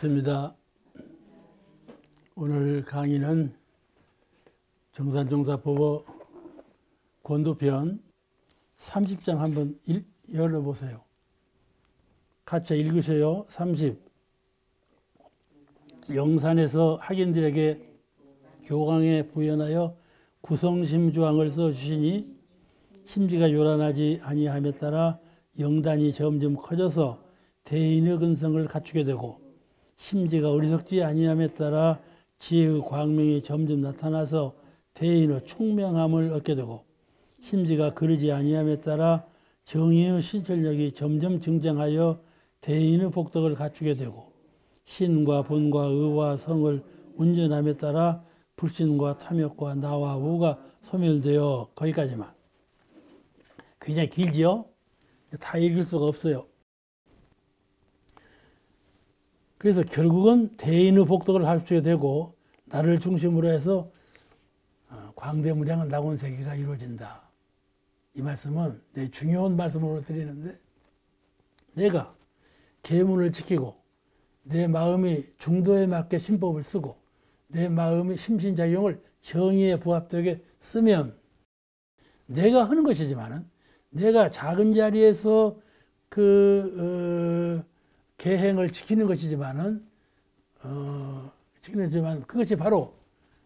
반갑습니다. 오늘 강의는 정산정사법어 권도편 30장 한번 열어보세요. 같이 읽으세요. 30. 영산에서 학인들에게 교강에 부연하여 구성심조항을 써주시니 심지가 요란하지 아니함에 따라 영단이 점점 커져서 대인의 근성을 갖추게 되고 심지가 어리석지 아니함에 따라 지혜의 광명이 점점 나타나서 대인의 총명함을 얻게 되고 심지가 그러지 아니함에 따라 정의의 신철력이 점점 증정하여 대인의 복덕을 갖추게 되고 신과 본과 의와 성을 운전함에 따라 불신과 탐욕과 나와 우가 소멸되어 거기까지만. 굉장히 길지요? 다 읽을 수가 없어요. 그래서 결국은 대인의 복덕을 갖추게 되고 나를 중심으로 해서 광대무량한 낙원세계가 이루어진다. 이 말씀은 내 중요한 말씀으로 드리는데, 내가 계문을 지키고 내 마음이 중도에 맞게 신법을 쓰고 내 마음이 심신작용을 정의에 부합되게 쓰면 내가 하는 것이지만은, 내가 작은 자리에서 계행을 지키는 것이지만은, 그것이 바로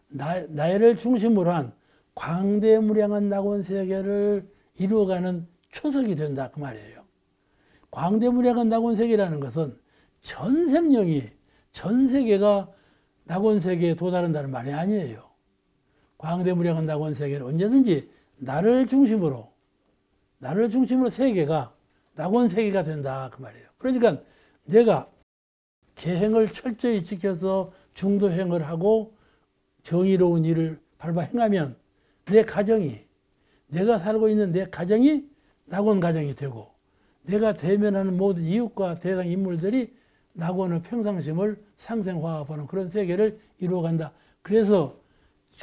나를 중심으로 한 광대무량한 낙원세계를 이루어가는 초석이 된다, 그 말이에요. 광대무량한 낙원세계라는 것은 전 생명이, 전 세계가 낙원세계에 도달한다는 말이 아니에요. 광대무량한 낙원세계는 언제든지 나를 중심으로 세계가 낙원세계가 된다, 그 말이에요. 그러니까 내가 계행을 철저히 지켜서 중도행을 하고 정의로운 일을 밟아 행하면 내 가정이, 내가 살고 있는 내 가정이 낙원 가정이 되고, 내가 대면하는 모든 이웃과 대상 인물들이 낙원의 평상심을 상생화합하는 그런 세계를 이루어간다. 그래서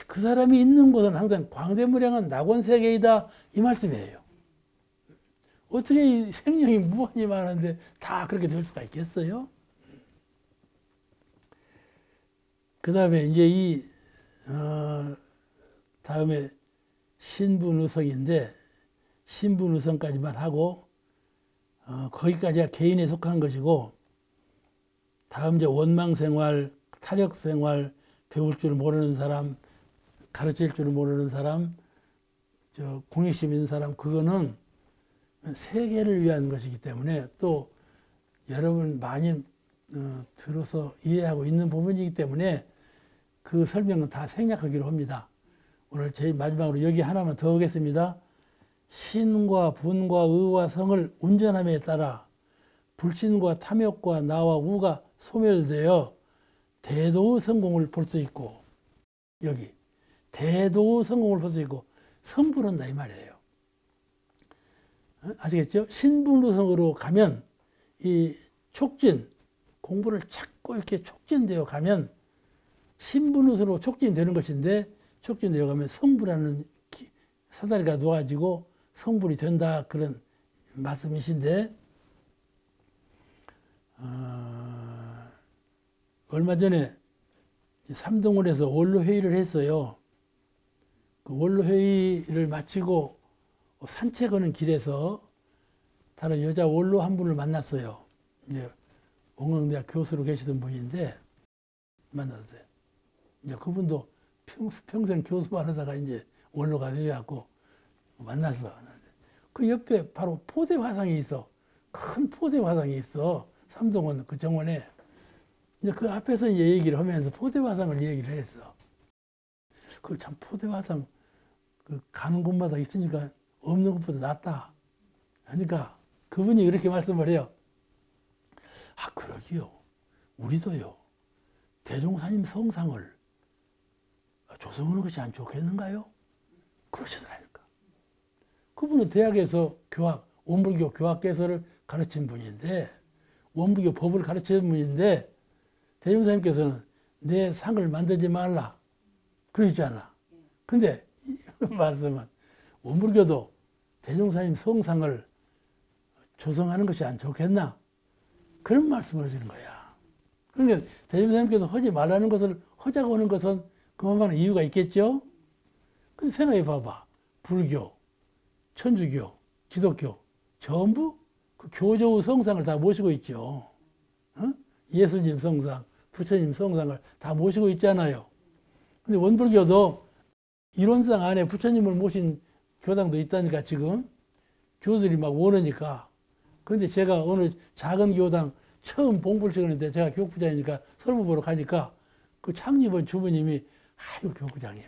그 사람이 있는 곳은 항상 광대무량한 낙원세계이다, 이 말씀이에요. 어떻게 이 생명이 무한히 많은데 다 그렇게 될 수가 있겠어요? 그 다음에 이제 다음에 신분의성인데, 신분의성까지만 하고, 거기까지가 개인에 속한 것이고, 다음 이제 원망생활, 타력생활, 배울 줄 모르는 사람, 가르칠 줄 모르는 사람, 공익심 있는 사람, 그거는 세계를 위한 것이기 때문에, 또 여러분 많이 들어서 이해하고 있는 부분이기 때문에 그 설명은 다 생략하기로 합니다. 오늘 제일 마지막으로 여기 하나만 더 하겠습니다. 신과 분과 의와 성을 운전함에 따라 불신과 탐욕과 나와 우가 소멸되어 대도의 성공을 볼 수 있고, 여기 대도의 성공을 볼 수 있고 성불한다, 이 말이에요. 아시겠죠? 신분의성으로 가면 이 촉진, 공부를 찾고 이렇게 촉진되어 가면 신분의성으로 촉진되는 것인데, 촉진되어 가면 성불하는 사다리가 놓아지고 성불이 된다, 그런 말씀이신데, 얼마 전에 삼동원에서 원로회의를 했어요. 그 원로회의를 마치고 산책하는 길에서 다른 여자 원로 한 분을 만났어요. 이제 옹광대학 교수로 계시던 분인데 만났어요. 이제 그분도 평생 교수만 하다가 이제 원로가 되셔갖고 만났어. 그 옆에 바로 포대 화상이 있어. 큰 포대 화상이 있어. 삼동원 그 정원에. 이제 그 앞에서 이제 얘기를 하면서 포대 화상을 얘기를 했어. 그 참 포대 화상 가는 곳마다 있으니까 없는 것보다 낫다. 그러니까 그분이 그렇게 말씀을 해요. 아, 그러기요. 우리도요, 대종사님 성상을 조성하는 것이 안 좋겠는가요? 그러시더라니까. 그분은 대학에서 원불교 교학개서를 가르친 분인데, 원불교 법을 가르치는 분인데, 대종사님께서는 내 상을 만들지 말라 그러셨잖아. 근데 말씀은 원불교도 대종사님 성상을 조성하는 것이 안 좋겠나? 그런 말씀을 하시는 거야. 그러니까 대종사님께서 하지 말라는 것을 하자고 하는 것은 그만한 이유가 있겠죠. 근데 생각해 봐봐. 불교, 천주교, 기독교 전부 그 교조의 성상을 다 모시고 있죠. 어? 예수님 성상, 부처님 성상을 다 모시고 있잖아요. 근데 원불교도 이론상 안에 부처님을 모신 교당도 있다니까 지금 교수들이 막 원하니까. 그런데 제가 어느 작은 교당 처음 봉불 시간인데 제가 교육부장이니까 설문 보러 가니까 그 창립원 주부님이 아유 교육부장님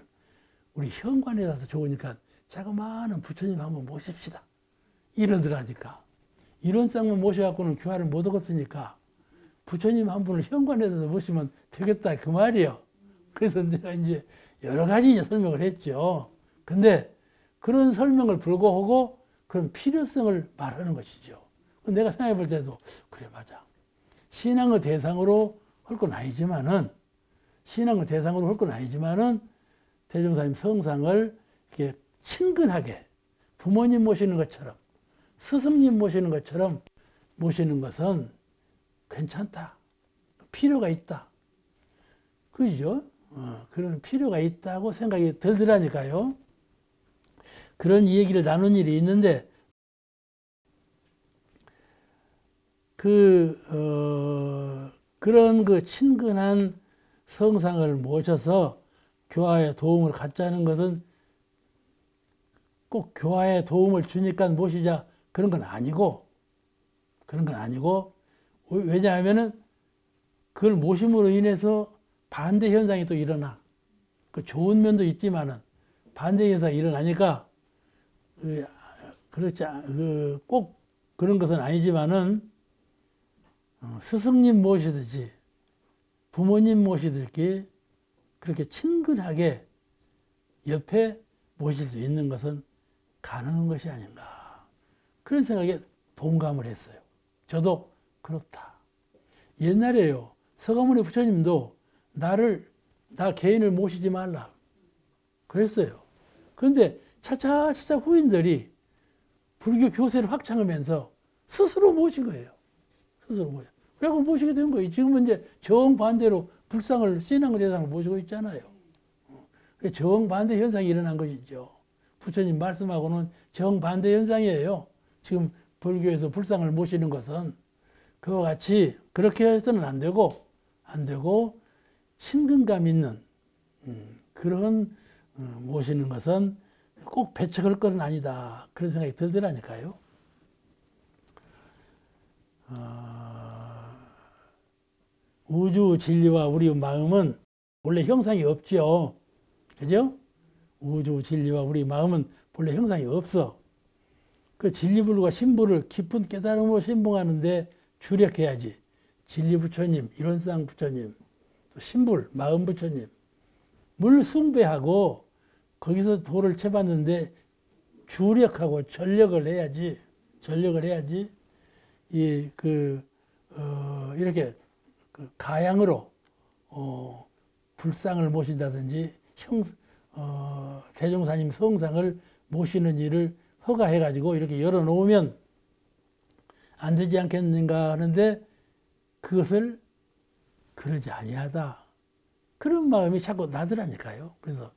우리 현관이라서 좋으니까 자그마한 부처님 한번 모십시다 이러더라니까. 이론상만 모셔갖고는 교화를 못 얻었으니까 부처님 한 분을 현관에서 모시면 되겠다 그 말이에요. 그래서 제가 이제 여러 가지 설명을 했죠. 근데 그런 설명을 불구하고 그런 필요성을 말하는 것이죠. 내가 생각해 볼 때도 그래 맞아. 신앙의 대상으로 할 건 아니지만은 신앙의 대상으로 할 건 아니지만은 대종사님 성상을 이렇게 친근하게 부모님 모시는 것처럼 스승님 모시는 것처럼 모시는 것은 괜찮다. 필요가 있다. 그죠? 그런 필요가 있다고 생각이 들더라니까요. 그런 얘기를 나눈 일이 있는데 그런 그 친근한 성상을 모셔서 교화에 도움을 갖자는 것은 꼭 교화에 도움을 주니까 모시자 그런 건 아니고 왜냐하면은 그걸 모심으로 인해서 반대 현상이 또 일어나. 그 좋은 면도 있지만은 반대 현상이 일어나니까 그렇지 꼭 그런 것은 아니지만은 스승님 모시듯이 부모님 모시듯이 그렇게 친근하게 옆에 모실 수 있는 것은 가능한 것이 아닌가. 그런 생각에 동감을 했어요. 저도 그렇다. 옛날에요. 서가모니 부처님도 나 개인을 모시지 말라. 그랬어요. 그런데 차차 후인들이 불교 교세를 확장하면서 스스로 모신 거예요. 스스로 모셔. 그래서 모시게 된 거예요. 지금은 이제 정반대로 불상을, 신앙의 대상을 모시고 있잖아요. 정반대 현상이 일어난 것이죠. 부처님 말씀하고는 정반대 현상이에요. 지금 불교에서 불상을 모시는 것은 그와 같이 그렇게 해서는 안 되고 친근감 있는 그런 모시는 것은 꼭 배척할 것은 아니다. 그런 생각이 들더라니까요. 우주 진리와 우리 마음은 원래 형상이 없죠. 그죠? 우주 진리와 우리 마음은 본래 형상이 없어. 그 진리불과 신불을 깊은 깨달음으로 신봉하는데 주력해야지. 진리 부처님, 이론상 부처님, 또 신불, 마음 부처님. 물 숭배하고 거기서 도를 채봤는데 주력하고 전력을 해야지. 이렇게 가양으로 불상을 모신다든지 대종사님 성상을 모시는 일을 허가해가지고 이렇게 열어놓으면 안 되지 않겠는가 하는데 그것을 그러지 아니하다. 그런 마음이 자꾸 나더라니까요. 그래서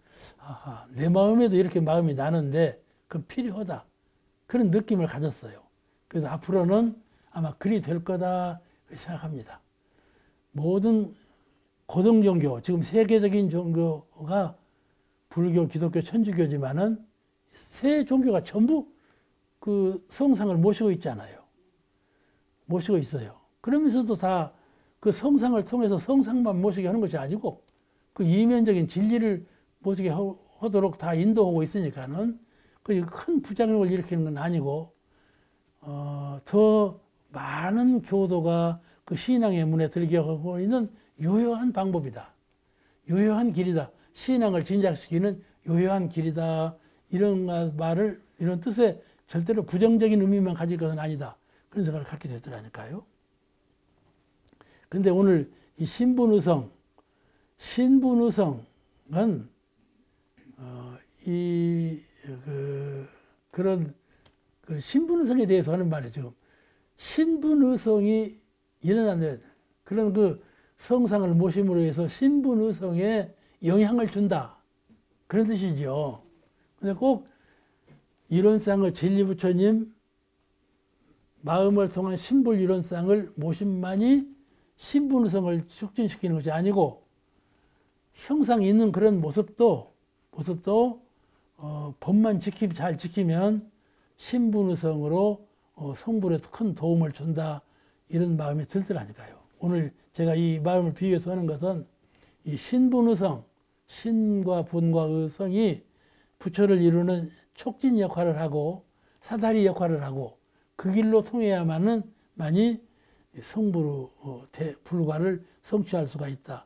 내 마음에도 이렇게 마음이 나는데 그건 필요하다. 그런 느낌을 가졌어요. 그래서 앞으로는 아마 그리 될 거다 생각합니다. 모든 고등종교, 지금 세계적인 종교가 불교, 기독교, 천주교지만은 세 종교가 전부 그 성상을 모시고 있잖아요. 모시고 있어요. 그러면서도 다 그 성상을 통해서 성상만 모시게 하는 것이 아니고 그 이면적인 진리를 모시게 하도록 다 인도하고 있으니까는 그 큰 부작용을 일으키는 건 아니고 더 많은 교도가 그 신앙의 문에 들게 하고 있는 유효한 방법이다. 유효한 길이다. 신앙을 진작시키는 유효한 길이다. 이런 말을, 이런 뜻에 절대로 부정적인 의미만 가질 것은 아니다. 그런 생각을 갖게 되더라니까요. 근데 오늘 이 신분의성은 그런 신분의성에 대해서 하는 말이죠. 신분의성이 일어나는 그런 그 성상을 모심으로 해서 신분의성에 영향을 준다. 그런 뜻이죠. 근데 꼭 이론상의 진리부처님 마음을 통한 신불이론상을 모심만이 신분의성을 촉진시키는 것이 아니고 형상 있는 그런 모습도 법만 잘 지키면 신분의성으로 성불에 큰 도움을 준다. 이런 마음이 들더라니까요. 오늘 제가 이 마음을 비유해서 하는 것은 이 신분의성, 신과 분과 의성이 부처를 이루는 촉진 역할을 하고 사다리 역할을 하고 그 길로 통해야만이 성불의 불과를 성취할 수가 있다.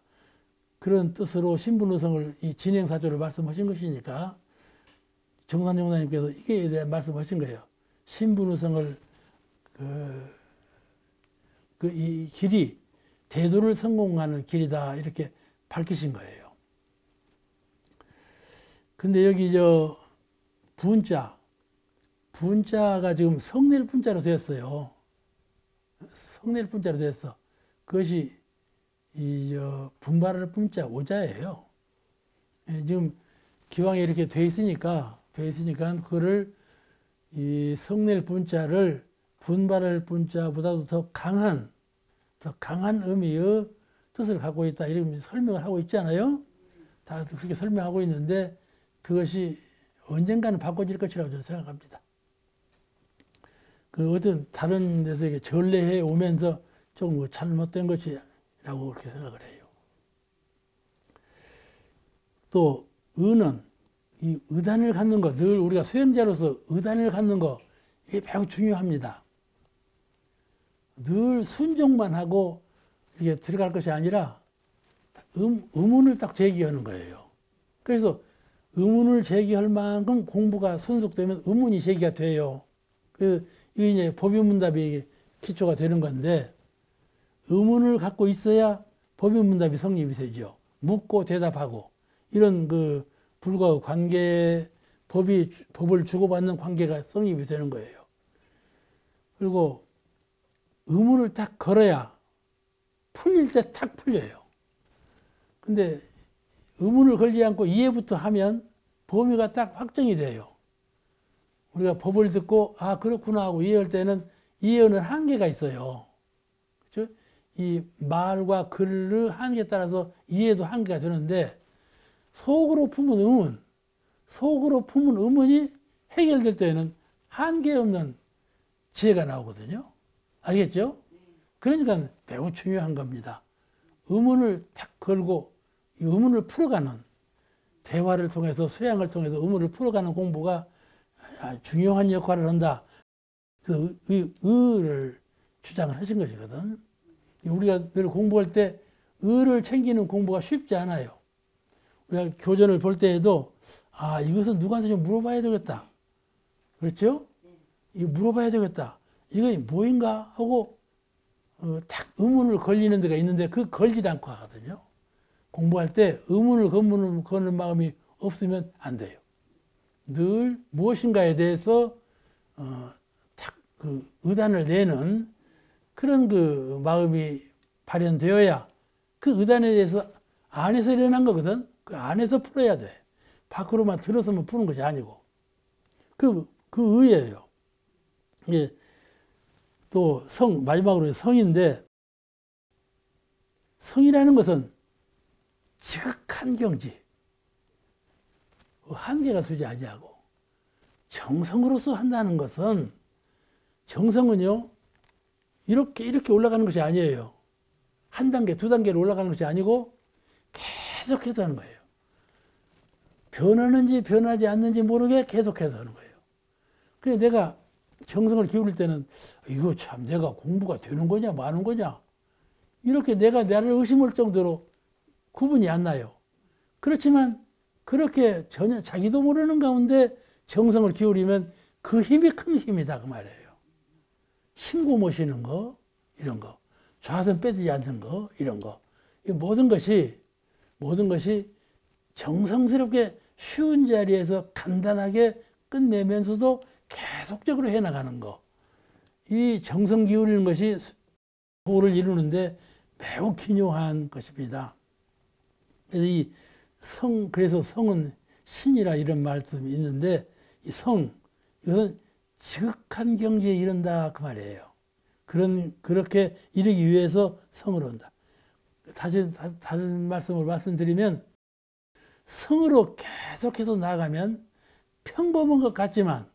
그런 뜻으로 신분의성을 이 진행사조를 말씀하신 것이니까 정산정사님께서 이게 대해 말씀하신 거예요. 신분의성을 이 길이 대도를 성공하는 길이다 이렇게 밝히신 거예요. 근데 여기 분자가 지금 성낼 분자로 되었어요. 성낼 분자로 되었어. 그것이 분발할 분자 오자예요. 지금 기왕에 이렇게 돼 있으니까 그거를 이 성낼 분자를 분발할 분자보다도 더 강한 의미의 뜻을 갖고 있다. 이렇게 설명을 하고 있잖아요. 다 그렇게 설명하고 있는데 그것이 언젠가는 바꿔질 것이라고 저는 생각합니다. 그 어떤 다른 데서 이렇게 전례해 오면서 조금 잘못된 것이라고 그렇게 생각을 해요. 또 의는 이 의단을 갖는 것, 늘 우리가 수행자로서 의단을 갖는 것 이게 매우 중요합니다. 늘 순종만 하고 이렇게 들어갈 것이 아니라 의문을 딱 제기하는 거예요. 그래서 의문을 제기할 만큼 공부가 순속되면 의문이 제기가 돼요. 이게 이제 법유문답이 기초가 되는 건데 의문을 갖고 있어야 법유문답이 성립이 되죠. 묻고 대답하고 이런 불과의 관계, 법을 주고받는 관계가 성립이 되는 거예요. 그리고 의문을 딱 걸어야 풀릴 때 탁 풀려요. 근데 의문을 걸지 않고 이해부터 하면 범위가 딱 확정이 돼요. 우리가 법을 듣고 아 그렇구나 하고 이해할 때는 이해는 한계가 있어요. 그렇죠? 이 말과 글의 한계에 따라서 이해도 한계가 되는데 속으로 품은 의문이 해결될 때는 한계 없는 지혜가 나오거든요. 알겠죠? 그러니까 매우 중요한 겁니다. 의문을 탁 걸고 이 의문을 풀어가는 대화를 통해서 수양을 통해서 의문을 풀어가는 공부가 중요한 역할을 한다. 그 의를 주장을 하신 것이거든. 우리가 늘 공부할 때 의를 챙기는 공부가 쉽지 않아요. 우리가 교전을 볼 때에도 이것은 누구한테 좀 물어봐야 되겠다. 그렇죠? 이거 물어봐야 되겠다. 이거 뭐인가 하고 딱 의문을 걸리는 데가 있는데 그 걸지도 않고 하거든요. 공부할 때 의문을 거는 마음이 없으면 안 돼요. 늘 무엇인가에 대해서 딱 의단을 내는 그런 마음이 발현되어야 그 의단에 대해서 안에서 일어난 거거든. 그 안에서 풀어야 돼. 밖으로만 들어서만 푸는 것이 아니고 그 의예요. 이게 또 마지막으로 성인데 성이라는 것은 지극한 경지, 한계가 두지 아니하고 정성으로서 한다는 것은 정성은요 이렇게 올라가는 것이 아니에요. 한 단계, 두 단계로 올라가는 것이 아니고 계속해서 하는 거예요. 변하는지 변하지 않는지 모르게 계속해서 하는 거예요. 그래서 내가 정성을 기울일 때는 이거 참 내가 공부가 되는 거냐 마는 거냐 이렇게 내가 나를 의심할 정도로 구분이 안 나요. 그렇지만 그렇게 전혀 자기도 모르는 가운데 정성을 기울이면 그 힘이 큰 힘이다 그 말이에요. 힘고 모시는 거 이런 거 좌선 빼지지 않는 거 이런 거 이 모든 것이 정성스럽게 쉬운 자리에서 간단하게 끝내면서도 계속적으로 해나가는 거. 이 정성 기울이는 것이 도를 이루는데 매우 기묘한 것입니다. 그래서 그래서 성은 신이라 이런 말씀이 있는데, 이 이것은 지극한 경지에 이른다 그 말이에요. 그렇게 이르기 위해서 성으로 온다. 다른 말씀을 말씀드리면, 성으로 계속해서 나가면 평범한 것 같지만,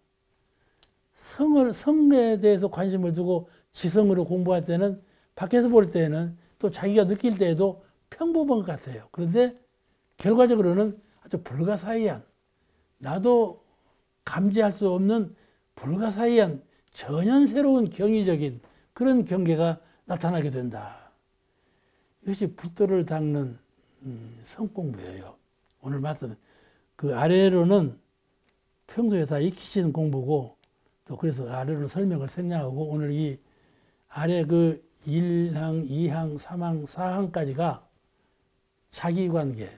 성에 대해서 관심을 두고 지성으로 공부할 때는, 밖에서 볼 때는, 또 자기가 느낄 때에도 평범한 것 같아요. 그런데 결과적으로는 아주 불가사의한, 나도 감지할 수 없는 불가사의한 전혀 새로운 경이적인 그런 경계가 나타나게 된다. 이것이 불도를 닦는 성공부예요. 오늘 말씀 그 아래로는 평소에 다 익히시는 공부고, 또 그래서 아래로 설명을 생략하고, 오늘 이 아래 그 1항, 2항, 3항, 4항까지가 자기관계,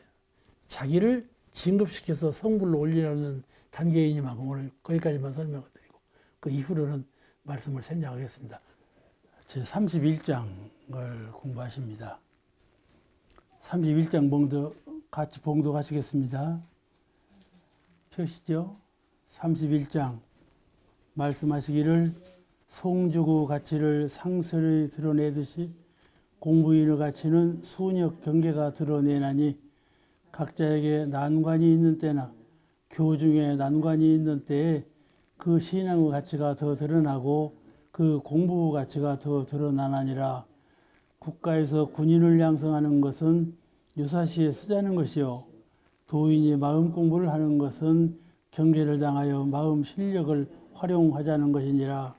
자기를 진급시켜서 성불로 올리려는 단계이니만큼 오늘 거기까지만 설명을 드리고, 그 이후로는 말씀을 생략하겠습니다. 제 31장을 공부하십니다. 31장 같이 봉독하시겠습니다. 펴시죠. 31장 말씀하시기를, 송주구 가치를 상설히 드러내듯이 공부인의 가치는 순역 경계가 드러내나니, 각자에게 난관이 있는 때나 교중에 난관이 있는 때에 그 신앙의 가치가 더 드러나고 그 공부 가치가 더 드러나나니라. 국가에서 군인을 양성하는 것은 유사시에 쓰자는 것이요, 도인이 마음 공부를 하는 것은 경계를 당하여 마음 실력을 활용하자는 것이니라.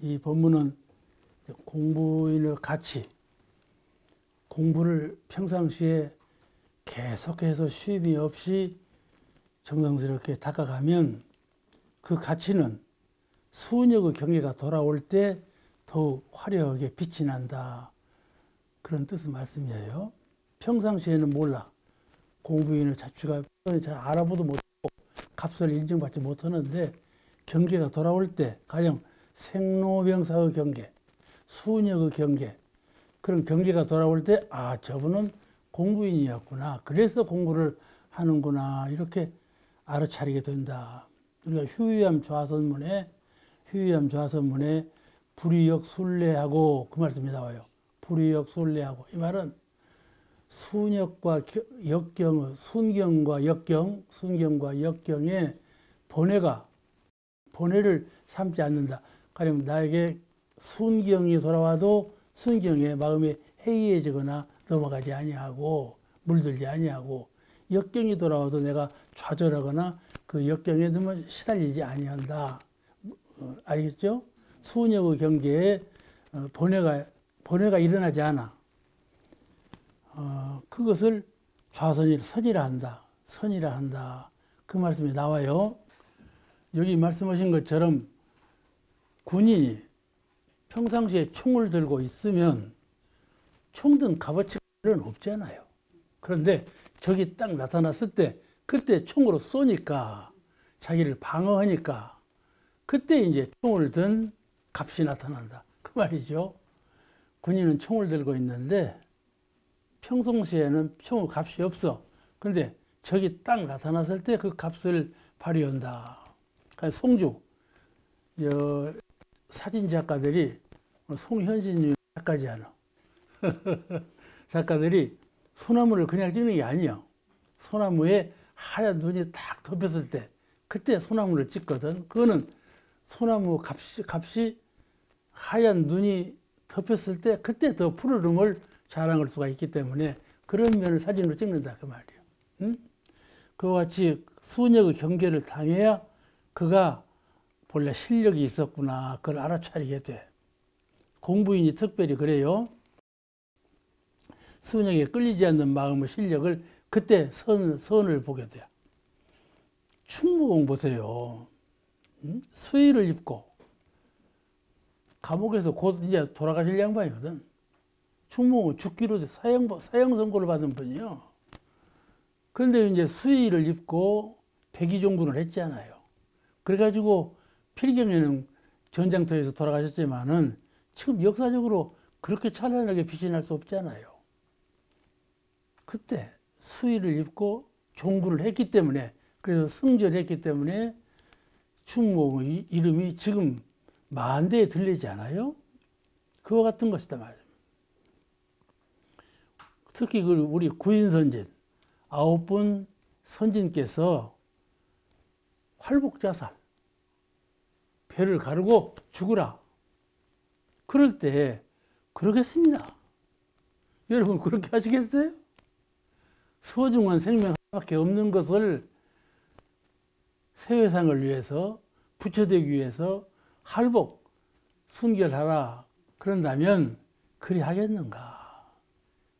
이 본문은 공부인의 가치, 공부를 평상시에 계속해서 쉼이 없이 정성스럽게 닦아가면 그 가치는 수은역의 경계가 돌아올 때 더욱 화려하게 빛이 난다. 그런 뜻의 말씀이에요. 평상시에는 몰라. 공부인의 자취가 잘 알아보도 못하고 값을 인정받지 못하는데, 경계가 돌아올 때, 가령 생로병사의 경계, 수은역의 경계, 그런 경계가 돌아올 때, 아, 저분은 공부인이었구나, 그래서 공부를 하는구나, 이렇게 알아차리게 된다. 우리가 휴의암 좌선문에 불의역 순례하고, 그 말씀이 나와요. 불의역 순례하고, 이 말은 순역과 역경, 순경과 역경의 번뇌를 삼지 않는다. 가령 나에게 순경이 돌아와도 순경에 마음이 해이해지거나 넘어가지 아니하고 물들지 아니하고, 역경이 돌아와도 내가 좌절하거나 그 역경에 너무 시달리지 아니한다. 알겠죠? 수은역의 경계에 번뇌가 일어나지 않아. 그것을 선이라 한다. 그 말씀이 나와요. 여기 말씀하신 것처럼 군인이 평상시에 총을 들고 있으면 총든 값어치가 없잖아요. 그런데 적이 딱 나타났을 때, 그때 총으로 쏘니까, 자기를 방어하니까, 그때 이제 총을 든 값이 나타난다. 그 말이죠. 군인은 총을 들고 있는데 평상시에는 총의 값이 없어. 그런데 적이 딱 나타났을 때 그 값을 발휘한다. 송죽, 사진 작가들이, 송현진 작가잖아. 작가들이 소나무를 그냥 찍는 게 아니야. 소나무에 하얀 눈이 딱 덮였을 때, 그때 소나무를 찍거든. 그거는 소나무 값이 하얀 눈이 덮였을 때, 그때 더 푸르름을 자랑할 수가 있기 때문에 그런 면을 사진으로 찍는다 그 말이에요. 응? 그와 같이 수은역의 경계를 당해야 그가 본래 실력이 있었구나, 그걸 알아차리게 돼. 공부인이 특별히 그래요. 수은역에 끌리지 않는 마음의 실력을 그때 선을 보게 돼요. 충무공 보세요. 수의를 입고 감옥에서 곧 이제 돌아가실 양반이거든. 충무공은 죽기로 사형 선고를 받은 분이요. 그런데 이제 수의를 입고 백의종군을 했잖아요. 그래가지고 필경에는 전장터에서 돌아가셨지만은 지금 역사적으로 그렇게 찬란하게 빛이 날 수 없잖아요. 그때 수의를 입고 종구를 했기 때문에, 그래서 승전했기 때문에 충무공의 이름이 지금 만대에 들리지 않아요? 그와 같은 것이다 말입니다. 특히 우리 구인선진 9분 선진께서 활복자살, 배를 가르고 죽으라. 그럴 때 그러겠습니다. 여러분 그렇게 하시겠어요? 소중한 생명 하나밖에 없는 것을 세회상을 위해서, 부처되기 위해서 할복 순결하라 그런다면 그리 하겠는가?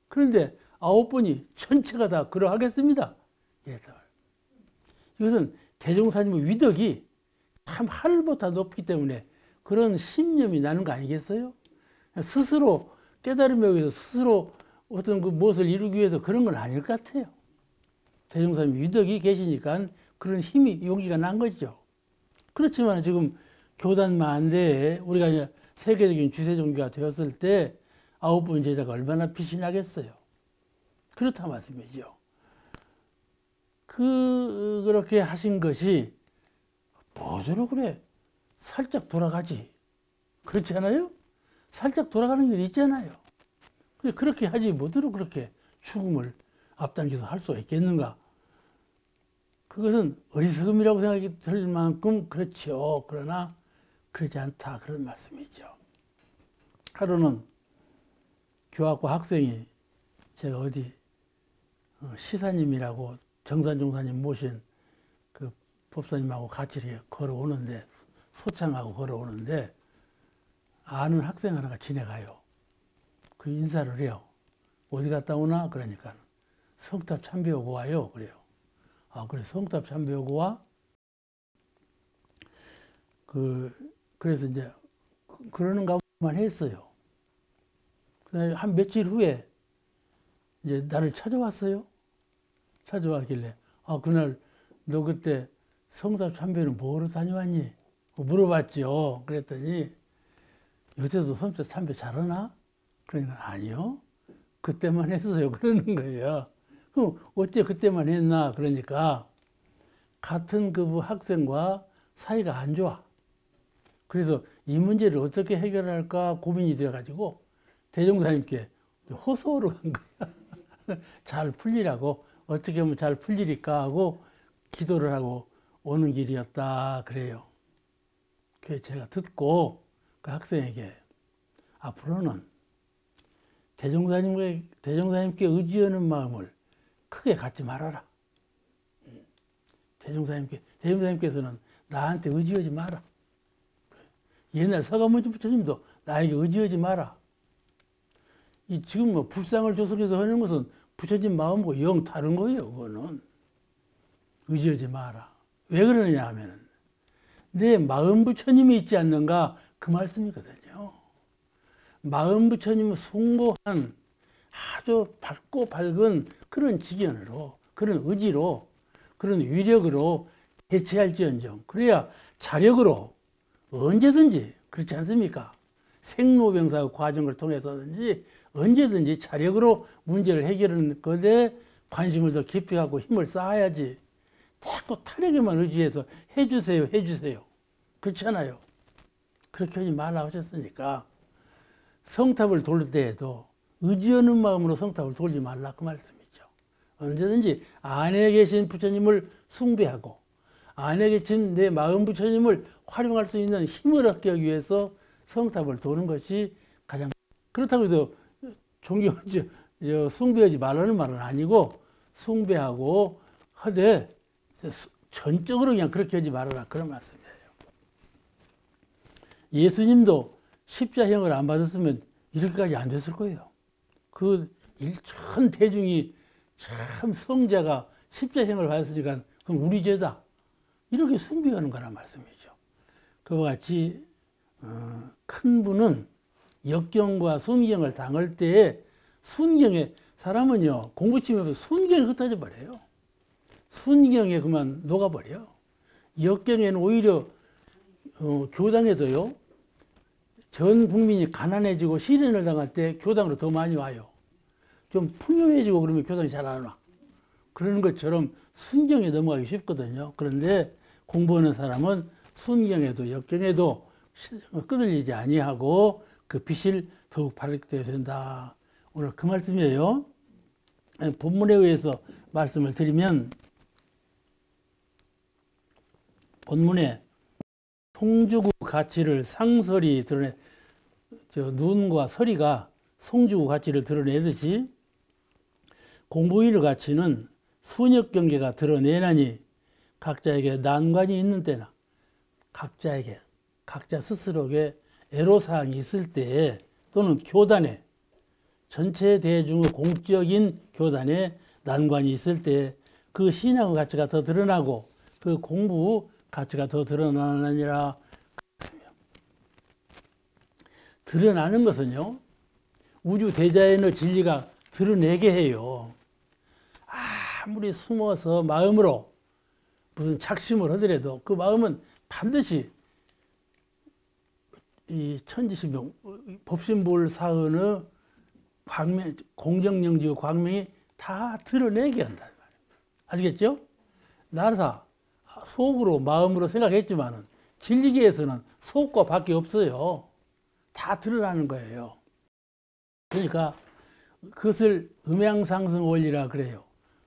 그런데 9분이 전체가 다 그러하겠습니다. 이랬다. 이것은 대종사님의 위덕이 참 하늘보다 높기 때문에 그런 신념이 나는 거 아니겠어요? 스스로 깨달음에 의해서 스스로 어떤 그 무엇을 이루기 위해서 그런 건 아닐 것 같아요. 대종사님 위덕이 계시니까 그런 힘이, 용기가 난 거죠. 그렇지만 지금 교단 만대에 우리가 세계적인 주세 종교가 되었을 때 9분 제자가 얼마나 빛이 나겠어요. 그렇다 말씀이죠. 그렇게 하신 것이 뭐저러 그래 살짝 돌아가지, 그렇지 않아요? 살짝 돌아가는 게 있잖아요. 그렇게 하지 못으로 그렇게 죽음을 앞당겨서 할 수가 있겠는가? 그것은 어리석음이라고 생각이 들 만큼 그렇죠. 그러나 그렇지 않다, 그런 말씀이죠. 하루는 교학과 학생이 제가 어디 시사님이라고 정산종사님 모신 그 법사님하고 같이 이렇게 걸어오는데, 소창하고 걸어오는데 아는 학생 하나가 지나가요. 그 인사를 해요. 어디 갔다 오나? 그러니까 성탑 참배하고 와요. 그래요. 아, 그래, 성탑 참배하고 와? 그래서 이제 그러는가 만 했어요. 한 며칠 후에 이제 나를 찾아왔어요. 찾아왔길래, 아, 그날 너 그때 성탑 참배는 뭐로 다녀왔니? 물어봤죠. 그랬더니 요새도 성탑 참배 잘하나? 그러니까 아니요. 그때만 했어요. 그러는 거예요. 그럼 어째 그때만 했나? 그러니까 같은 그 학생과 사이가 안 좋아. 그래서 이 문제를 어떻게 해결할까 고민이 되어가지고 대종사님께 호소로 간 거야. 잘 풀리라고, 어떻게 하면 잘 풀리릴까 하고 기도를 하고 오는 길이었다 그래요. 그래서 제가 듣고 그 학생에게 앞으로는 대종사님께 의지하는 마음을 크게 갖지 말아라. 대종사님께서는 나한테 의지하지 마라. 옛날 서가모니 부처님도 나에게 의지하지 마라. 지금 뭐 불상을 조성해서 하는 것은 부처님 마음과 영 다른 거예요. 그거는 의지하지 마라. 왜 그러느냐 하면은 내 마음 부처님이 있지 않는가, 그 말씀이거든요. 마음 부처님은 숭고한 아주 밝고 밝은 그런 직연으로, 그런 의지로, 그런 위력으로 대체할지언정, 그래야 자력으로 언제든지, 그렇지 않습니까? 생로병사 과정을 통해서든지 언제든지 자력으로 문제를 해결하는 것에 관심을 더 깊이 갖고 힘을 쌓아야지. 자꾸 타력에만 의지해서 해주세요, 해주세요. 그렇잖아요. 그렇게 하지 말라 하셨으니까 성탑을 돌 때에도 의지하는 마음으로 성탑을 돌지 말라, 그 말씀이죠. 언제든지 안에 계신 부처님을 숭배하고 안에 계신 내 마음 부처님을 활용할 수 있는 힘을 얻기 위해서 성탑을 도는 것이 가장, 그렇다고 해서 존경하지, 숭배하지 말라는 말은 아니고 숭배하고 하되 전적으로 그냥 그렇게 하지 말아라, 그런 말씀이에요. 예수님도 십자형을 안 받았으면 이렇게까지 안 됐을 거예요. 그 일천 대중이 참 성자가 십자형을 받았으니까 그럼 우리 죄다, 이렇게 숭배하는 거란 말씀이죠. 그와 같이 큰 분은 역경과 순경을 당할 때에 순경에, 사람은요 공부치면 순경에 흩어져 버려요. 순경에 그만 녹아버려. 역경에는 오히려 교당에도요 전 국민이 가난해지고 시련을 당할 때 교당으로 더 많이 와요. 좀 풍요해지고 그러면 교당이 잘 안 와. 그러는 것처럼 순경에 넘어가기 쉽거든요. 그런데 공부하는 사람은 순경에도 역경에도 끄들리지 아니하고 그 빛을 더욱 발휘되어야 된다. 오늘 그 말씀이에요. 본문에 의해서 말씀을 드리면 본문에 송주구 가치를 상설이 드러내, 눈과 서리가 송주구 가치를 드러내듯이 공부의의 가치는 순역 경계가 드러내나니 각자에게 난관이 있는 때나 각자에게 각자 스스로에게 애로사항이 있을 때에 또는 교단에 전체 대중의 공적인 교단에 난관이 있을 때 그 신앙의 가치가 더 드러나고 그 공부 가치가 더 드러나느니라. 드러나는 것은요, 우주 대자연의 진리가 드러내게 해요. 아무리 숨어서 마음으로 무슨 착심을 하더라도 그 마음은 반드시 이 천지신명, 법신볼 사은의 광명, 공정영지의 광명이 다 드러내게 한다. 아시겠죠? 나사 속으로 마음으로 생각했지만은 진리계에서는 속과 밖에 없어요. 다 드러나는 거예요. 그러니까 그것을 음양상승 원리라 그래요.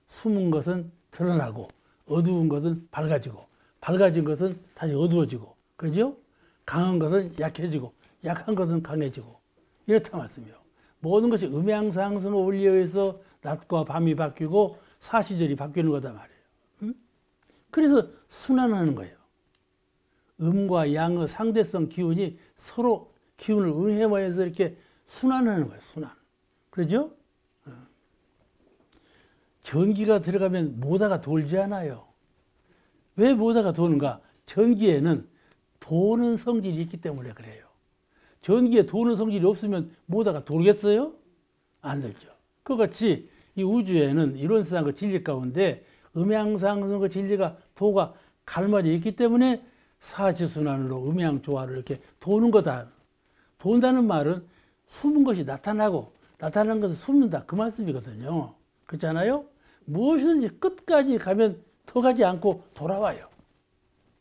숨은 것은 드러나고 어두운 것은 밝아지고 밝아진 것은 다시 어두워지고 그러죠? 강한 것은 약해지고 약한 것은 강해지고 이렇다 말씀이요. 모든 것이 음양상승 원리에 의해서 낮과 밤이 바뀌고 사시절이 바뀌는 거다 말이에요. 그래서 순환하는 거예요. 음과 양의 상대성 기운이 서로 기운을 응해해서 이렇게 순환하는 거예요. 순환. 그러죠? 전기가 들어가면 모다가 돌지 않아요. 왜 모다가 도는가? 전기에는 도는 성질이 있기 때문에 그래요. 전기에 도는 성질이 없으면 모다가 돌겠어요? 안 돌죠. 그같이 이 우주에는 이런 세상의 진리 가운데 음양상승의 진리가 도가 갈맞아 있기 때문에 사지순환으로 음양조화를 이렇게 도는 거다. 돈다는 말은 숨은 것이 나타나고 나타난 것을 숨는다. 그 말씀이거든요. 그렇잖아요? 무엇이든지 끝까지 가면 더 가지 않고 돌아와요.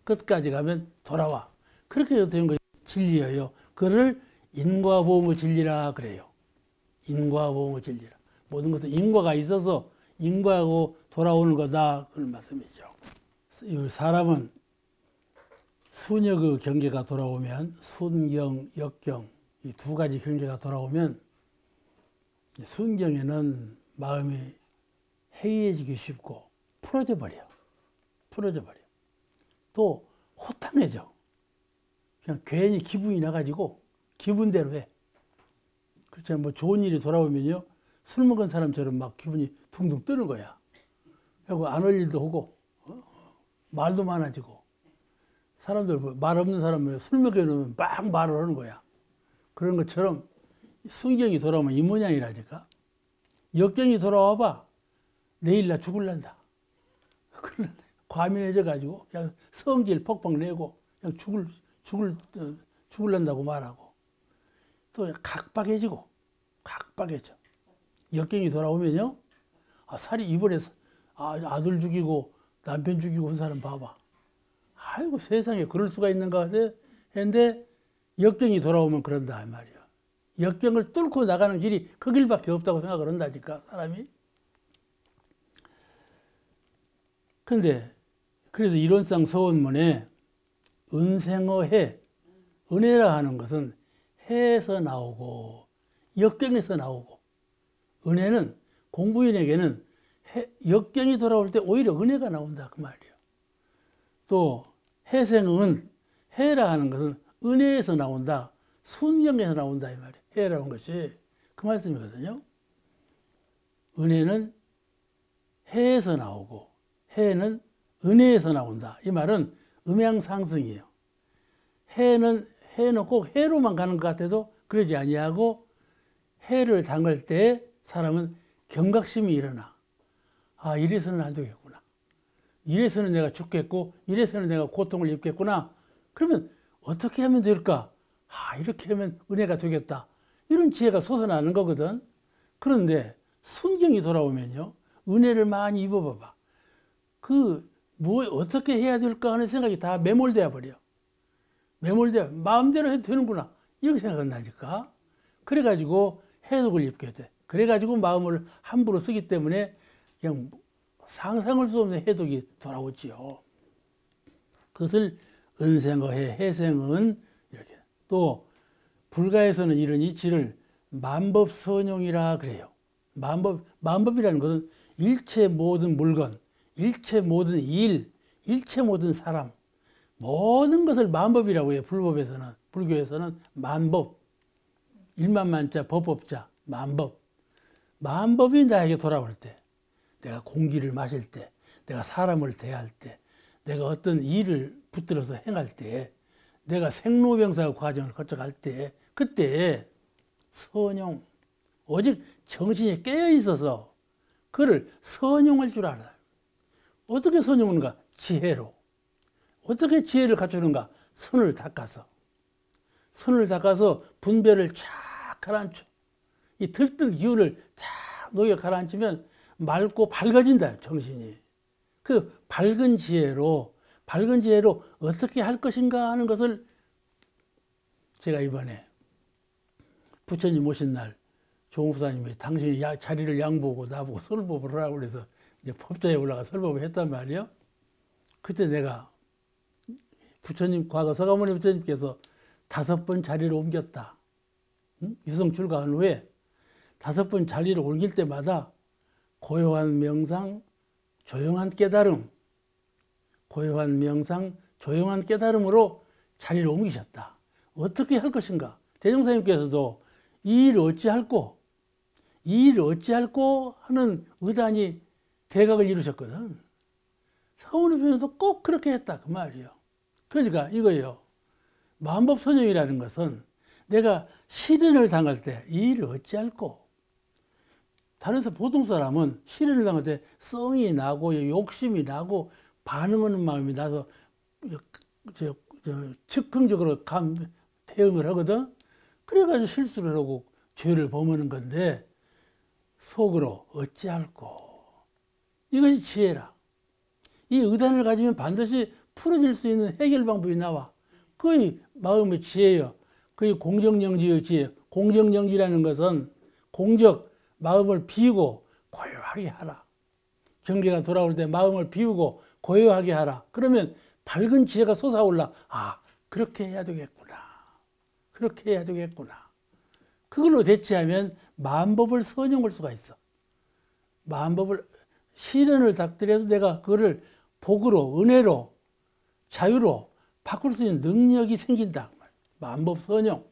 끝까지 가면 돌아와. 그렇게 된 것이 진리예요. 그를 인과보험의 진리라 그래요. 인과보험의 진리라. 모든 것은 인과가 있어서 인과하고 돌아오는 거다. 그런 말씀이죠. 사람은 순역의 경계가 돌아오면 순경, 역경 이 두 가지 경계가 돌아오면 순경에는 마음이 해이해지기 쉽고 풀어져 버려. 또 호탕해져. 그냥 괜히 기분이 나가지고 기분대로 해. 그렇죠. 뭐 좋은 일이 돌아오면요. 술 먹은 사람처럼 막 기분이 둥둥 뜨는 거야. 그리고 안 할 일도 하고, 말도 많아지고. 사람들, 말 없는 사람은 술 먹여놓으면 막 말을 하는 거야. 그런 것처럼 순경이 돌아오면 이 모양이라니까. 역경이 돌아와봐. 내일 나 죽을란다. 과민해져가지고 그냥 성질 폭박 내고 그냥 죽을란다고 말하고. 또 각박해져. 역경이 돌아오면요. 살이 이번에 아들 죽이고 남편 죽이고 온 사람 봐봐. 아이고 세상에 그럴 수가 있는가 했는데 역경이 돌아오면 그런다 이 말이야. 역경을 뚫고 나가는 길이 그 길밖에 없다고 생각을 한다니까 사람이. 근데 그래서 이론상 서원문에 은생어 해, 은혜라 하는 것은 해에서 나오고 역경에서 나오고, 은혜는 공부인에게는 역경이 돌아올 때 오히려 은혜가 나온다 그 말이에요. 또 해생은 해라 하는 것은 은혜에서 나온다, 순경에서 나온다 이 말이에요. 해라는 것이 그 말씀이거든요. 은혜는 해에서 나오고 해는 은혜에서 나온다. 이 말은 음양상승이에요. 해는 꼭 해로만 가는 것 같아도 그러지 아니하고 해를 당할 때 사람은 경각심이 일어나. 이래서는 안 되겠구나. 이래서는 내가 죽겠고 이래서는 내가 고통을 입겠구나. 그러면 어떻게 하면 될까? 이렇게 하면 은혜가 되겠다. 이런 지혜가 솟아나는 거거든. 그런데 순경이 돌아오면요. 은혜를 많이 입어봐봐. 어떻게 해야 될까 하는 생각이 다 매몰되어 버려. 마음대로 해도 되는구나. 이렇게 생각한다니까. 그래가지고 해독을 입게 돼. 그래가지고 마음을 함부로 쓰기 때문에 그냥 상상할 수 없는 해독이 돌아오지요. 그것을 은생어해, 해생은 이렇게. 또 불가에서는 이런 이치를 만법선용이라 그래요. 만법이라는 것은 일체 모든 물건, 일체 모든 일, 일체 모든 사람, 모든 것을 만법이라고 해요. 불교에서는 만법, 일만만자, 법법자, 만법. 만법이 나에게 돌아올 때, 내가 공기를 마실 때, 내가 사람을 대할 때, 내가 어떤 일을 붙들어서 행할 때, 내가 생로병사 과정을 거쳐갈 때, 그때 선용, 오직 정신이 깨어 있어서 그를 선용할 줄 알아요. 어떻게 선용하는가? 지혜로. 어떻게 지혜를 갖추는가? 선을 닦아서 분별을 쫙 가라앉혀. 이 들뜬 기운을 쫙 녹여 가라앉히면 맑고 밝아진다, 정신이. 그 밝은 지혜로 어떻게 할 것인가 하는 것을 제가 이번에 부처님 오신 날 조목사님이 당신이 자리를 양보고 나보고 설법을 하라고 그래서 이제 법좌에 올라가 설법을 했단 말이에요. 그때 내가 과거 서가모니 부처님께서 5번 자리를 옮겼다. 유성 출가한 후에 5번 자리를 옮길 때마다 고요한 명상, 조용한 깨달음, 고요한 명상, 조용한 깨달음으로 자리를 옮기셨다. 어떻게 할 것인가? 대종사님께서도 이 일을 어찌할꼬 하는 의단이 대각을 이루셨거든. 서가모니 부처님도 꼭 그렇게 했다 그 말이에요. 그러니까 이거예요. 만법선용이라는 것은 내가 시련을 당할 때 이 일을 어찌할꼬. 다른 보통 사람은 시련을 당할 때 성이 나고 욕심이 나고 반응하는 마음이 나서 즉흥적으로 대응을 하거든. 그래가지고 실수를 하고 죄를 범하는 건데 속으로 어찌할꼬. 이것이 지혜라. 이 의단을 가지면 반드시 풀어질 수 있는 해결 방법이 나와. 그의 마음의 지혜요. 그의 공정정지의 지혜. 공정정지라는 것은 마음을 비우고 고요하게 하라. 경계가 돌아올 때 마음을 비우고 고요하게 하라. 그러면 밝은 지혜가 솟아올라. 그렇게 해야 되겠구나. 그걸로 대체하면 만법을 선용할 수가 있어. 만법을 시련을 닥더라도 내가 그거를 복으로, 은혜로, 자유로 바꿀 수 있는 능력이 생긴다. 만법 선용.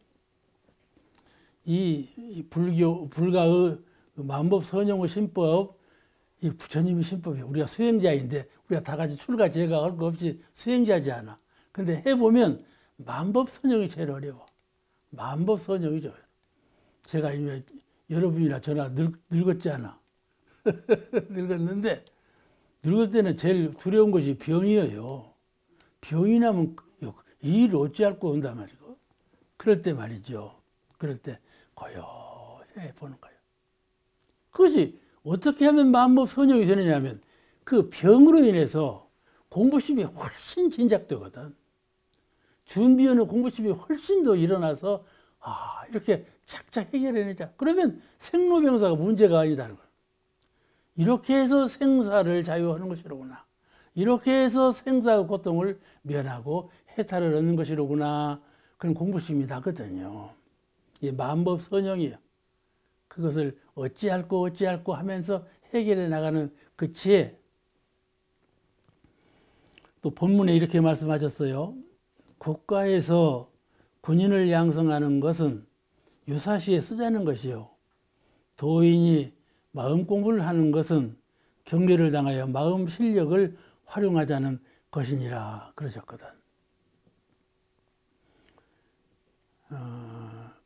이 불가의 만법 선용의 신법, 이 부처님의 신법이에요. 우리가 수행자인데 우리가 다 같이 출가 제각할 거 없이 수행자지 않아. 근데 해보면 만법 선용이 제일 어려워. 만법 선용이죠. 제가 이제 여러분이나 저나 늙었지 않아. 늙었는데 늙을 때는 제일 두려운 것이 병이에요. 병이 나면 이 일을 어찌할꼬 온단 말이고. 그럴 때 말이죠. 그럴 때 고요해 보는 거예요. 그것이 어떻게 하면 만법 선용이 되느냐 하면 그 병으로 인해서 공부심이 훨씬 진작되거든. 준비하는 공부심이 훨씬 더 일어나서 이렇게 착착 해결해내자. 그러면 생로병사가 문제가 아니다는 거예요. 이렇게 해서 생사를 자유하는 것이로구나. 이렇게 해서 생사의 고통을 면하고 해탈을 얻는 것이로구나. 그런 공부심이 나거든요. 이 만법 선용이에요. 그것을 어찌할꼬 하면서 해결해 나가는 그 지혜. 또 본문에 이렇게 말씀하셨어요. 국가에서 군인을 양성하는 것은 유사시에 쓰자는 것이요. 도인이 마음 공부를 하는 것은 경계를 당하여 마음 실력을 활용하자는 것이니라 그러셨거든.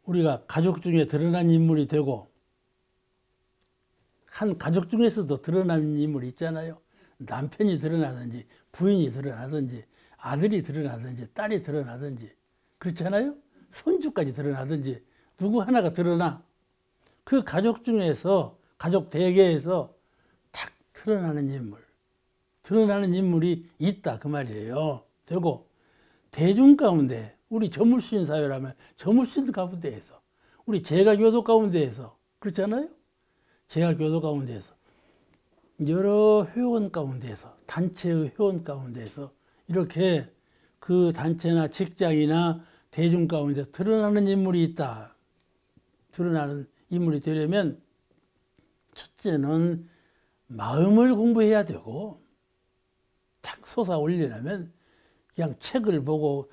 우리가 가족 중에 드러난 인물이 되고 한 가족 중에서도 드러난 인물이 있잖아요. 남편이 드러나든지 부인이 드러나든지 아들이 드러나든지 딸이 드러나든지 그렇잖아요. 손주까지 드러나든지 누구 하나가 드러나. 그 가족 중에서, 가족 대개에서 탁 드러나는 인물이 있다 그 말이에요. 되고 대중 가운데, 우리 저물신 사회라면 저물신 가운데에서, 우리 제가교도 가운데에서, 그렇잖아요. 제가교도 가운데에서, 여러 회원 가운데에서, 단체의 회원 가운데에서 이렇게 그 단체나 직장이나 대중 가운데 드러나는 인물이 있다. 드러나는 인물이 되려면 첫째는 마음을 공부해야 되고, 탁 솟아올리려면 그냥 책을 보고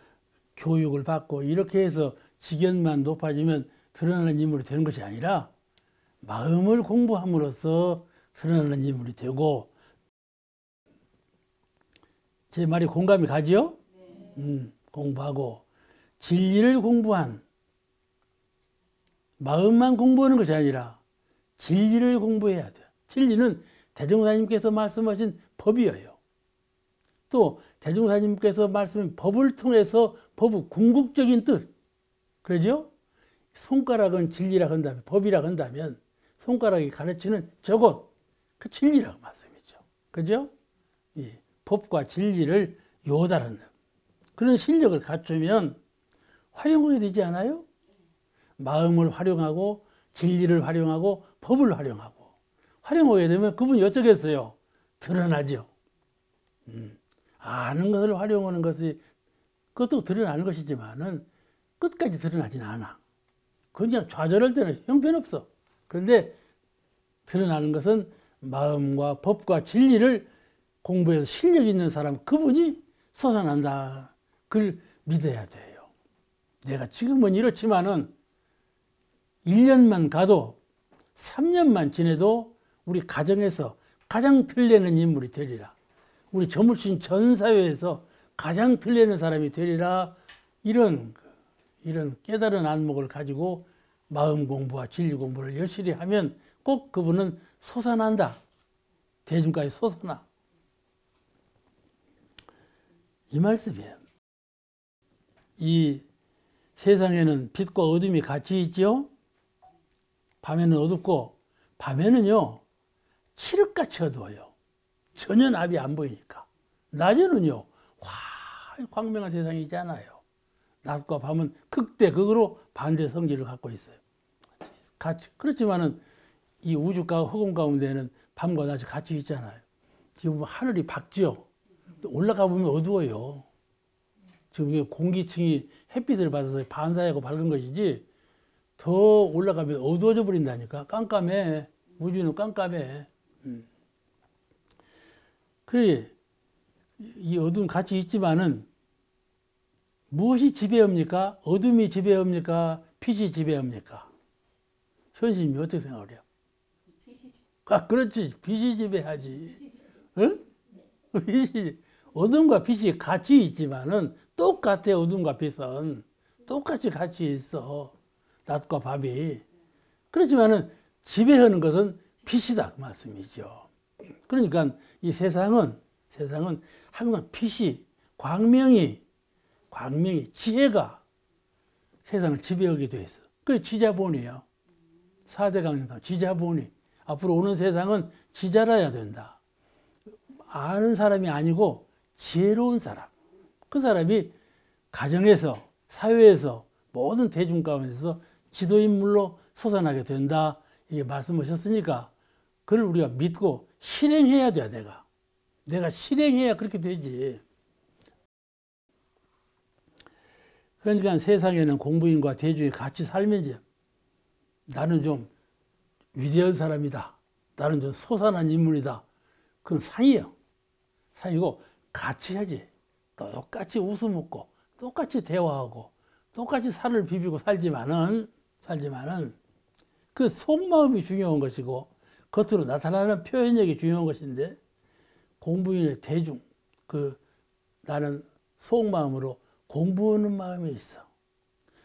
교육을 받고 이렇게 해서 직연만 높아지면 드러나는 인물이 되는 것이 아니라 마음을 공부함으로써 드러나는 인물이 되고. 제 말이 공감이 가죠? 공부하고 진리를 공부한, 마음만 공부하는 것이 아니라 진리를 공부해야 돼요. 진리는 대종사님께서 말씀하신 법이에요. 또 대종사님께서 말씀하신 법을 통해서 법의 궁극적인 뜻, 그러죠? 손가락은 진리라 한다면, 법이라 한다면 손가락이 가르치는 저것, 그 진리라고 말씀이죠. 그죠? 예, 법과 진리를 요달하는 그런 실력을 갖추면 활용하게 되지 않아요? 마음을 활용하고 진리를 활용하고 법을 활용하고 활용하게 되면 그분이 어쩌겠어요? 드러나죠. 아는 것을 활용하는 것이, 그것도 드러나는 것이지만은 끝까지 드러나지는 않아. 그냥 좌절할 때는 형편없어. 그런데 드러나는 것은 마음과 법과 진리를 공부해서 실력 있는 사람, 그분이 솟아난다. 그걸 믿어야 돼요. 내가 지금은 이렇지만은 1년만 가도 3년만 지내도 우리 가정에서 가장 들리는 인물이 되리라. 우리 저물신 전 사회에서 가장 들리는 사람이 되리라. 이런 깨달은 안목을 가지고 마음 공부와 진리 공부를 열심히 하면 꼭 그분은 솟아난다. 대중까지 솟아나. 이 말씀이에요. 이 세상에는 빛과 어둠이 같이 있죠. 밤에는 어둡고, 밤에는요 칠흑같이 어두워요. 전혀 납이 안 보이니까. 낮에는요 광명한 세상이잖아요. 낮과 밤은 극대극으로 반대 성질을 갖고 있어요. 같이. 그렇지만은 이 우주가 허공 가운데는 밤과 낮이 같이 있잖아요. 지금 하늘이 밝죠. 올라가 보면 어두워요. 지금 이게 공기층이 햇빛을 받아서 반사하고 밝은 것이지, 더 올라가면 어두워져 버린다니까. 깜깜해. 우주는 깜깜해. 그래, 이 어둠 같이 있지만은 무엇이 지배합니까? 어둠이 지배합니까? 빛이 지배합니까? 현실님이 어떻게 생각해요? 아, 그렇지. 빛이 지배하지. 응? 빛이, 어둠과 빛이 같이 있지만은 똑같아. 어둠과 빛은 똑같이 같이 있어. 낮과 밤이. 그렇지만은 지배하는 것은 빛이다 그 말씀이죠. 그러니까 이 세상은 항상 빛이, 광명이 지혜가 세상을 지배하게 돼 있어. 그게 지자본이에요. 4대 강령 지자본이. 앞으로 오는 세상은 지자라야 된다. 아는 사람이 아니고 지혜로운 사람. 그 사람이 가정에서, 사회에서, 모든 대중 가운데서 지도인물로 솟아나게 된다. 이게 말씀하셨으니까 그걸 우리가 믿고 실행해야 돼. 내가 실행해야 그렇게 되지. 그러니까 세상에는 공부인과 대중이 같이 살면서 나는 좀 위대한 사람이다. 나는 좀 솟아난 인물이다. 그건 상이에요. 상이고 같이 하지. 똑같이 웃음 웃고 똑같이 대화하고 똑같이 살을 비비고 살지만은 그 속마음이 중요한 것이고 겉으로 나타나는 표현력이 중요한 것인데, 공부인의 대중, 나는 속마음으로 공부하는 마음이 있어.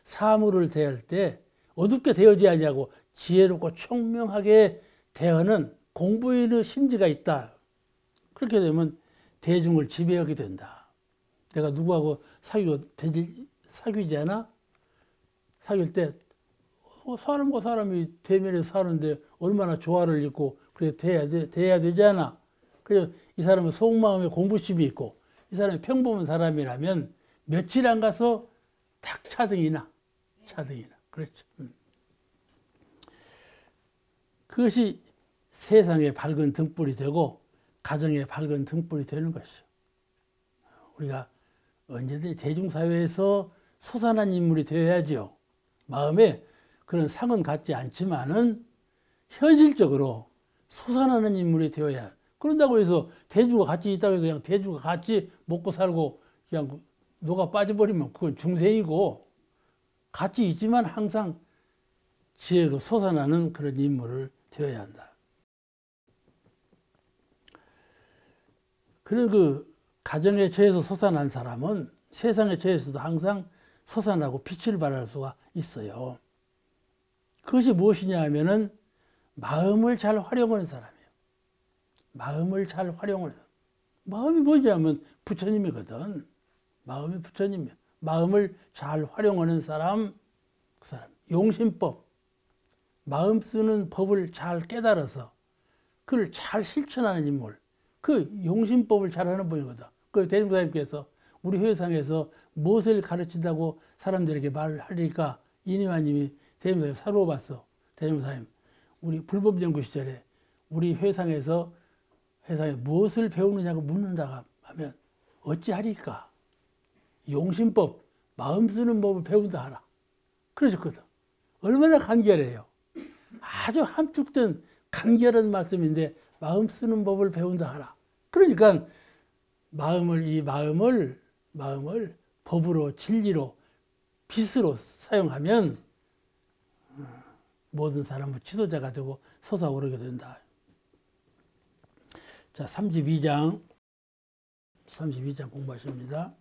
사물을 대할 때 어둡게 대하지 않냐고 지혜롭고 총명하게 대하는 공부인의 심지가 있다. 그렇게 되면 대중을 지배하게 된다. 내가 누구하고 사귀지 않아? 사귈 때 사람과 사람이 대면에 사는데 얼마나 조화를 잇고 그래 돼야 되지 않아. 그래서 이 사람은 속마음에 공부심이 있고 이 사람이 평범한 사람이라면 며칠 안 가서 탁 차등이 나. 그렇죠. 그것이 세상의 밝은 등불이 되고 가정의 밝은 등불이 되는 것이죠. 우리가 언제든지 대중사회에서 솟아난 인물이 되어야죠. 마음에 그런 상은 갖지 않지만은 현실적으로 솟아나는 인물이 되어야. 그런다고 해서 대주가 같이 있다고 해서 그냥 대주가 같이 먹고 살고 그냥 녹아 빠져버리면 그건 중생이고, 같이 있지만 항상 지혜로 솟아나는 그런 인물을 되어야 한다. 그런 그 가정의 죄에서 솟아난 사람은 세상의 죄에서도 항상 솟아나고 빛을 발할 수가 있어요. 그것이 무엇이냐 하면은 마음을 잘 활용하는 사람이에요. 마음을 잘 활용하는 사람. 마음이 뭐냐면 부처님이거든. 마음이 부처님이야. 마음을 잘 활용하는 사람, 그 사람. 용심법. 마음 쓰는 법을 잘 깨달아서 그걸 잘 실천하는 인물. 그 용심법을 잘하는 분이거든. 그 대중사님께서 우리 회상에서 무엇을 가르친다고 사람들에게 말을 하니까 이니화님이 대중사님 사러 봤어. 대중사님, 우리 불법연구 시절에 우리 회상에 무엇을 배우느냐고 묻는다고 하면 어찌하리까? 용심법, 마음 쓰는 법을 배운다 하라. 그러셨거든. 얼마나 간결해요. 아주 함축된 간결한 말씀인데 마음 쓰는 법을 배운다 하라. 그러니까 마음을 법으로, 진리로, 빛으로 사용하면 모든 사람은 지도자가 되고 솟아오르게 된다. 자, 32장 공부하십니다.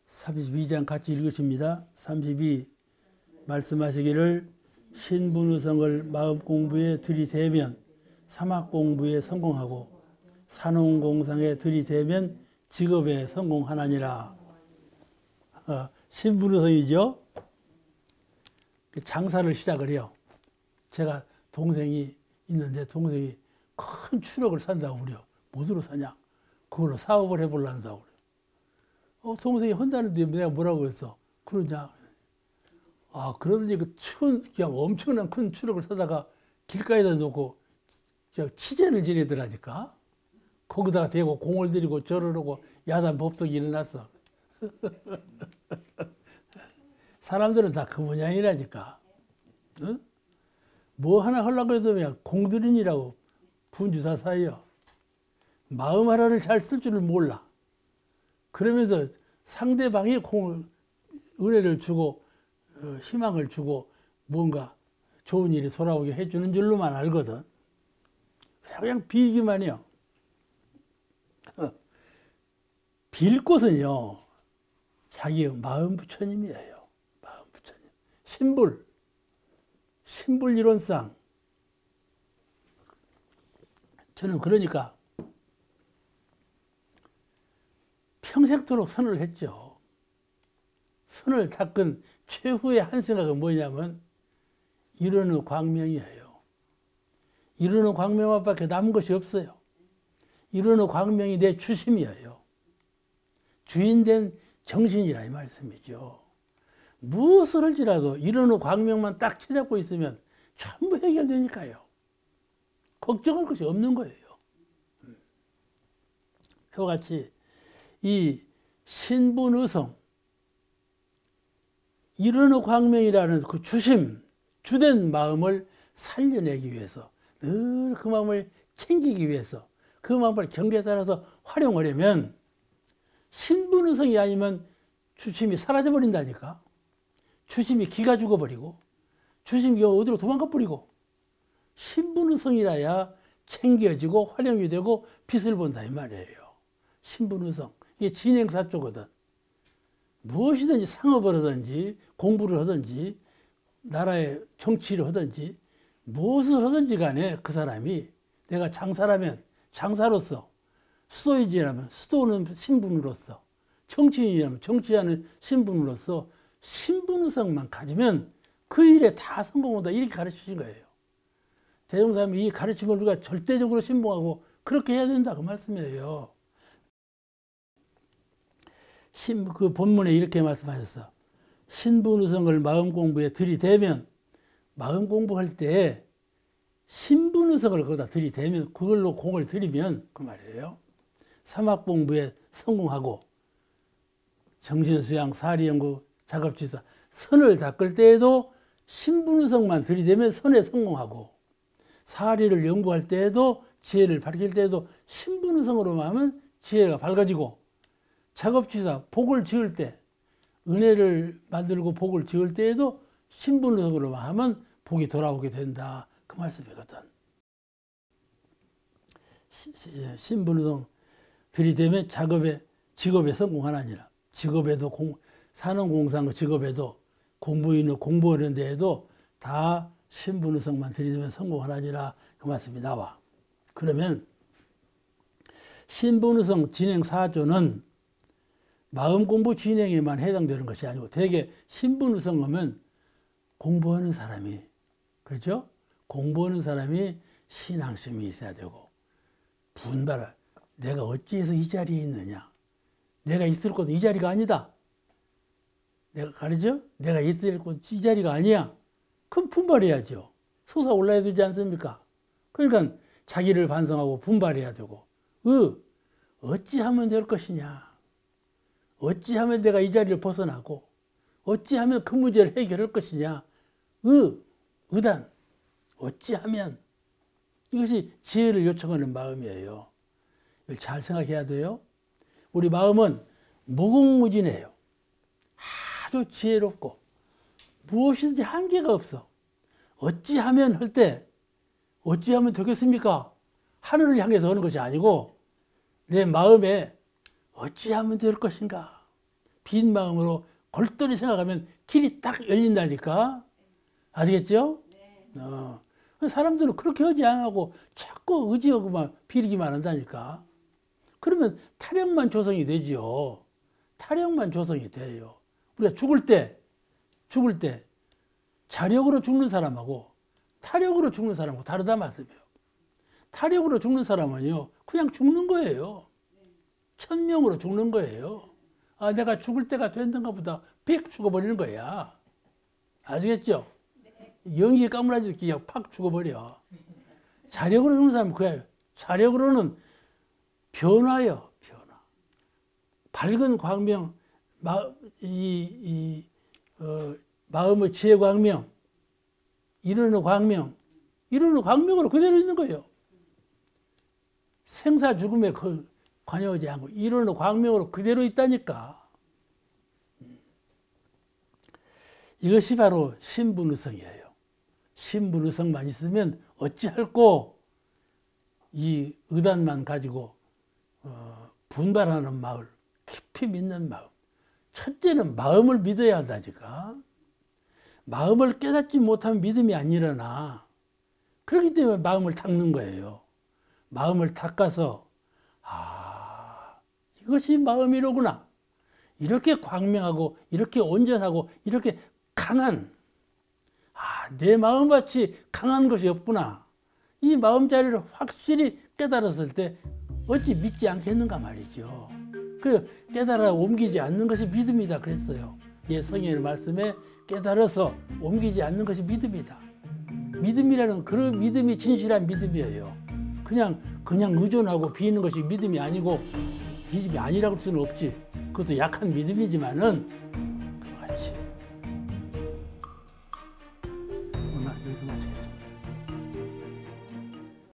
32장 같이 읽으십니다. 32 말씀하시기를 신분의성을 마음 공부에 들이대면 사막 공부에 성공하고 산홍공상에 들이대면 직업에 성공하나니라. 신분의성이죠. 장사를 시작을 해요. 제가 동생이 있는데 동생이 큰 추럭을 산다고 그래요. 뭐로 사냐? 그걸로 사업을 해보려는다고 그래요. 동생이 한다는데 내가 뭐라고 했어? 그러냐? 그러더니 그냥 엄청난 큰 추럭을 사다가 길가에다 놓고 취재를 지내더라니까. 거기다가 대고 공을 들이고 절을 하고 야단 법석이 일어났어. 사람들은 다 그 모양이라니까. 응? 뭐 하나 하려고 해도 그냥 공들인이라고 분주사 사이요. 마음 하나를 잘 쓸 줄을 몰라. 그러면서 상대방이 은혜를 주고 희망을 주고 뭔가 좋은 일이 돌아오게 해주는 줄로만 알거든. 그냥 빌기만 해요. 빌 곳은요, 자기 마음 부처님이에요. 마음 부처님. 신불 이론상. 저는 그러니까 평생토록 선을 했죠. 선을 닦은 최후의 한 생각은 뭐냐면 이르는 광명이에요. 이르는 광명밖에 남은 것이 없어요. 이르는 광명이 내 주심이에요. 주인된 정신이라 이 말씀이죠. 무엇을 할지라도 이르는 광명만 딱 찾아고 있으면 전부 해결되니까요. 걱정할 것이 없는 거예요. 그와 같이 이 신분의성, 이르는 광명이라는 그 주된 마음을 살려내기 위해서, 늘 그 마음을 챙기기 위해서, 그 마음을 경계에 따라서 활용하려면 신분의성이 아니면 주심이 사라져버린다니까. 주심이 기가 죽어버리고 주심이 어디로 도망가 버리고, 신분의성이라야 챙겨지고 활용이 되고 빛을 본다 이 말이에요. 신분의성. 이게 진행사조거든. 무엇이든지 상업을 하든지 공부를 하든지 나라의 정치를 하든지 무엇을 하든지 간에 그 사람이, 내가 장사라면 장사로서, 수도인지라면 수도는 신분으로서, 정치인이라면 정치하는 신분으로서 신분의석만 가지면 그 일에 다 성공한다 이렇게 가르치신 거예요. 대종사님이 이 가르침을 우리가 절대적으로 신봉하고 그렇게 해야 된다 그 말씀이에요. 그 본문에 이렇게 말씀하셨어. 신분의석을 마음 공부에 들이대면 마음 공부할 때 신분의석을 거기다 들이대면 그걸로 공을 들이면 그 말이에요. 사막 공부에 성공하고 정신수양, 사리연구, 작업지사 선을 닦을 때에도 신분의석만 들이대면 선에 성공하고 사리를 연구할 때에도 지혜를 밝힐 때에도 신분의석으로만 하면 지혜가 밝아지고 작업지사 복을 지을 때 은혜를 만들고 복을 지을 때에도 신분의석으로만 하면 복이 돌아오게 된다 그 말씀이거든. 신분의석 들이대면 직업에 성공하나니라. 직업에도 사는 공상 직업에도 공부하는 데에도 다 신분의석만 들이대면 성공하나니라 그 말씀이 나와. 그러면 신분의석 진행 4조는 마음 공부 진행에만 해당되는 것이 아니고 대개 신분의석 하면 공부하는 사람이 그렇죠? 공부하는 사람이 신앙심이 있어야 되고 분발을 내가 어찌해서 이 자리에 있느냐 내가 있을 곳은 이 자리가 아니다. 내가 가르쳐? 내가 있을 곳 이 자리가 아니야. 그럼 분발해야죠. 솟아올라야 되지 않습니까? 그러니까 자기를 반성하고 분발해야 되고 어찌하면 될 것이냐. 어찌하면 내가 이 자리를 벗어나고 어찌하면 그 문제를 해결할 것이냐. 의단 어찌하면 이것이 지혜를 요청하는 마음이에요. 이걸 잘 생각해야 돼요. 우리 마음은 무궁무진해요. 아주 지혜롭고 무엇이든지 한계가 없어. 어찌하면 할 때 어찌하면 되겠습니까? 하늘을 향해서 하는 것이 아니고 내 마음에 어찌하면 될 것인가? 빈 마음으로 골똘히 생각하면 길이 딱 열린다니까. 아시겠죠? 사람들은 그렇게 하지 않고 자꾸 의지하고만 비리기만 한다니까. 그러면 타령만 조성이 되지요. 타령만 조성이 돼요. 우리가 죽을 때 자력으로 죽는 사람하고 타력으로 죽는 사람하고 다르다 말씀이에요. 타력으로 죽는 사람은요 그냥 죽는 거예요. 천명으로 죽는 거예요. 아 내가 죽을 때가 됐는가 보다 픽 죽어버리는 거야. 아시겠죠? 연기에 까무라지도 그냥 팍 죽어버려. 자력으로 죽는 사람은 그거예요. 자력으로는 변화요. 변화. 밝은 광명 마음의 지혜 광명 이루는 광명으로 그대로 있는 거예요. 생사 죽음에 관여하지 않고 이루는 광명으로 그대로 있다니까. 이것이 바로 신분의석이에요. 신분의석만 있으면 어찌할꼬 이 의단만 가지고 분발하는 마음, 깊이 믿는 마음. 첫째는 마음을 믿어야 한다니까. 마음을 깨닫지 못하면 믿음이 안 일어나. 그렇기 때문에 마음을 닦는 거예요. 마음을 닦아서 이것이 마음이로구나. 이렇게 광명하고 이렇게 온전하고 이렇게 강한 내 마음같이 강한 것이 없구나. 이 마음자리를 확실히 깨달았을 때 어찌 믿지 않겠는가 말이죠. 그 깨달아 옮기지 않는 것이 믿음이다 그랬어요. 성령의 말씀에 깨달아서 옮기지 않는 것이 믿음이다. 믿음이라는 그런 믿음이 진실한 믿음이에요. 그냥 의존하고 비는 것이 믿음이 아니고 믿음이 아니라고 할 수는 없지. 그것도 약한 믿음이지만은